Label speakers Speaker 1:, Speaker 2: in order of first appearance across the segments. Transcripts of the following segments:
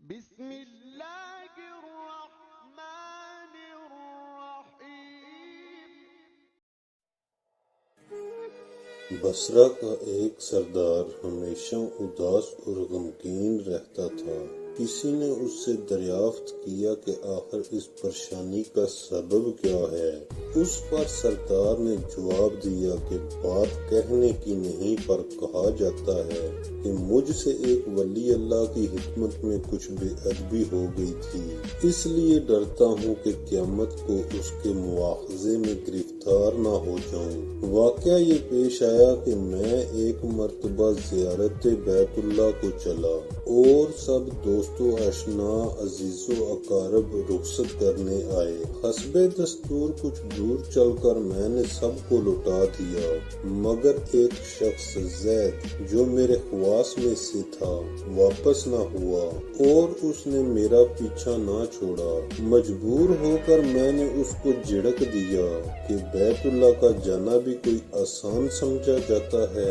Speaker 1: بسم اللہ الرحمن الرحیم۔
Speaker 2: بصرہ کا ایک سردار ہمیشہ اداس اور غمگین رہتا تھا۔ کسی نے اس سے دریافت کیا کہ آخر اس پریشانی کا سبب کیا ہے۔ اس پر سردار نے جواب دیا کہ بات کہنے کی نہیں پر کہا جاتا ہے کہ مجھ سے ایک ولی اللہ کی حکمت میں کچھ بے ادبی ہو گئی تھی، اس لیے ڈرتا ہوں کہ قیامت کو اس کے مواخذے میں گرفتار نہ ہو جاؤں۔ واقعہ یہ پیش آیا کہ میں ایک مرتبہ زیارت بیت اللہ کو چلا اور سب دوست و آشنا عزیز و اقارب رخصت کرنے آئے۔ حسب دستور کچھ دور چل کر میں نے سب کو لوٹا دیا، مگر ایک شخص زید جو میرے خواص میں سے تھا واپس نہ ہوا اور اس نے میرا پیچھا نہ چھوڑا۔ مجبور ہو کر میں نے اس کو جھڑک دیا کہ بیت اللہ کا جانا بھی کوئی آسان سمجھا جاتا ہے؟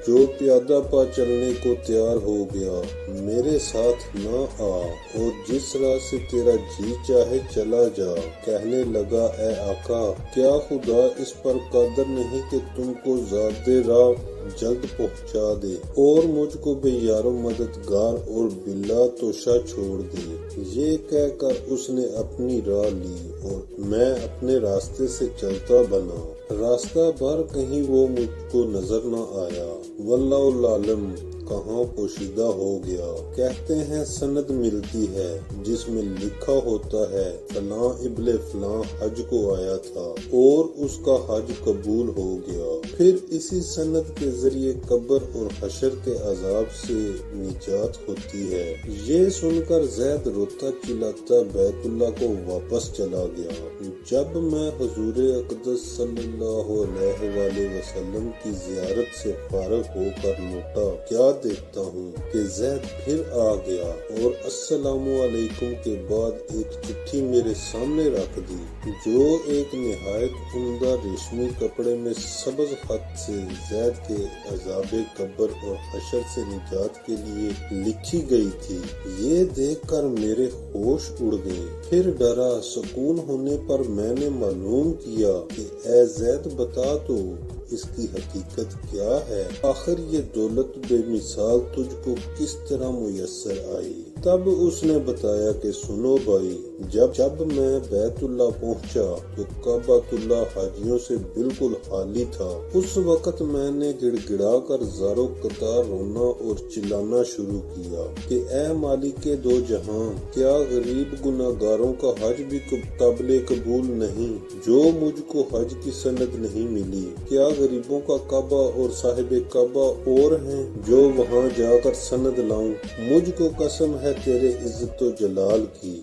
Speaker 2: جو پیادہ پا چلنے کو تیار ہو گیا میرے ساتھ نہ آ اور جس راہ سے تیرا جی چاہے چلا جا۔ کہنے لگا، اے آقا، کیا خدا اس پر قادر نہیں کہ تم کو ذات راہ جلد پہنچا دے اور مجھ کو بے یار و مددگار اور بلا توشہ چھوڑ دے؟ یہ کہہ کر اس نے اپنی راہ لی اور میں اپنے راستے سے چلتا بنا۔ راستہ بھر کہیں وہ مجھ کو نظر نہ آیا، واللہ العالم کہاں پوشیدہ ہو گیا۔ کہتے ہیں سند ملتی ہے جس میں لکھا ہوتا ہے فلاں ابن فلاں حج کو آیا تھا اور اس کا حج قبول ہو گیا۔ پھر اسی سند کے ذریعے قبر اور حشر کے عذاب سے نجات ہوتی ہے۔ یہ سن کر زید روتا چلاتا بیت اللہ کو واپس چلا گیا۔ جب میں حضور اقدس صلی اللہ علیہ وآلہ وسلم کی زیارت سے فارغ ہو کر لوٹا، کیا دیکھتا ہوں کہ زید پھر آ گیا اور السلام علیکم کے بعد ایک چٹھی میرے سامنے رکھ دی، جو ایک نہایت عمدہ ریشمی کپڑے میں سبز خط سے زید کے عذاب قبر اور حشر سے نجات کے لیے لکھی گئی تھی۔ یہ دیکھ کر میرے ہوش اڑ گئے۔ پھر ڈرا سکون ہونے پر میں نے معلوم کیا کہ اے زید، بتا تو اس کی حقیقت کیا ہے؟ آخر یہ دولت بے مثال تجھ کو کس طرح میسر آئی؟ تب اس نے بتایا کہ سنو بھائی، جب میں بیت اللہ پہنچا تو کعبۃ اللہ حاجیوں سے بالکل خالی تھا۔ اس وقت میں نے گڑ گڑا کر زارو قطار رونا اور چلانا شروع کیا کہ اے مالک دو جہاں، کیا غریب گناہگاروں کا حج بھی قابل قبول نہیں؟ جو مجھ کو حج کی سند نہیں ملی، کیا غریبوں کا کعبہ اور صاحب کعبہ اور ہیں جو وہاں جا کر سند لاؤں؟ مجھ کو قسم ہے تیرے عزت و جلال کی،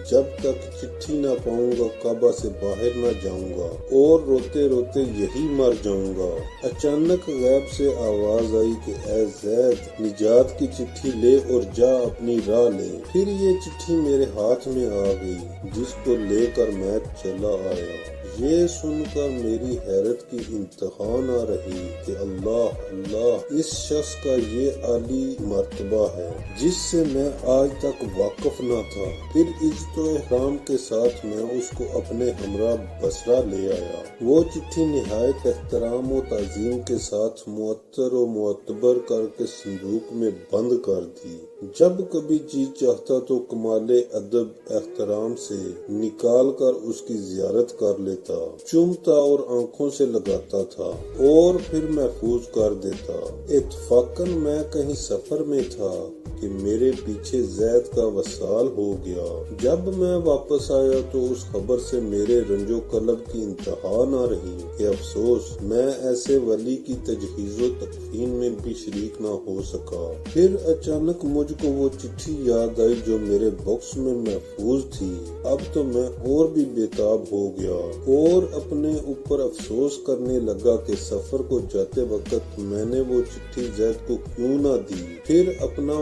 Speaker 2: جب تک چٹھی نہ پاؤں گا کعبہ سے باہر نہ جاؤں گا اور روتے روتے یہی مر جاؤں گا۔ اچانک غیب سے آواز آئی کہ اے زید، نجات کی چٹھی لے اور جا اپنی راہ لے۔ پھر یہ چٹھی میرے ہاتھ میں آ گئی، جس کو لے کر میں چلا آیا۔ یہ سن کر میری حیرت کی انتہا نہ رہی کہ اللہ اس شخص کا یہ عالی مرتبہ ہے جس سے میں آج تک واقف نہ تھا۔ پھر عزت و احترام کے ساتھ میں اس کو اپنے ہمراہ بصرہ لے آیا۔ وہ چٹھی نہایت احترام و تعظیم کے ساتھ معطر و معتبر کر کے صندوق میں بند کر دی۔ جب کبھی جی چاہتا تو کمال ادب احترام سے نکال کر اس کی زیارت کر لیتا، چومتا اور آنکھوں سے لگاتا تھا اور پھر محفوظ کر دیتا۔ اتفاقاً میں کہیں سفر میں تھا کہ میرے پیچھے زید کا وصال ہو گیا۔ جب میں واپس آیا تو اس خبر سے میرے رنج و قلب کی انتہا نہ رہی کہ افسوس میں ایسے ولی کی تجہیز و تکفین میں بھی شریک نہ ہو سکا۔ پھر اچانک مجھ کو وہ چٹھی یاد آئی جو میرے باکس میں محفوظ تھی۔ اب تو میں اور بھی بےتاب ہو گیا اور اپنے اوپر افسوس کرنے لگا کہ سفر کو جاتے وقت میں نے وہ چٹھی زید کو کیوں نہ دی۔ پھر اپنا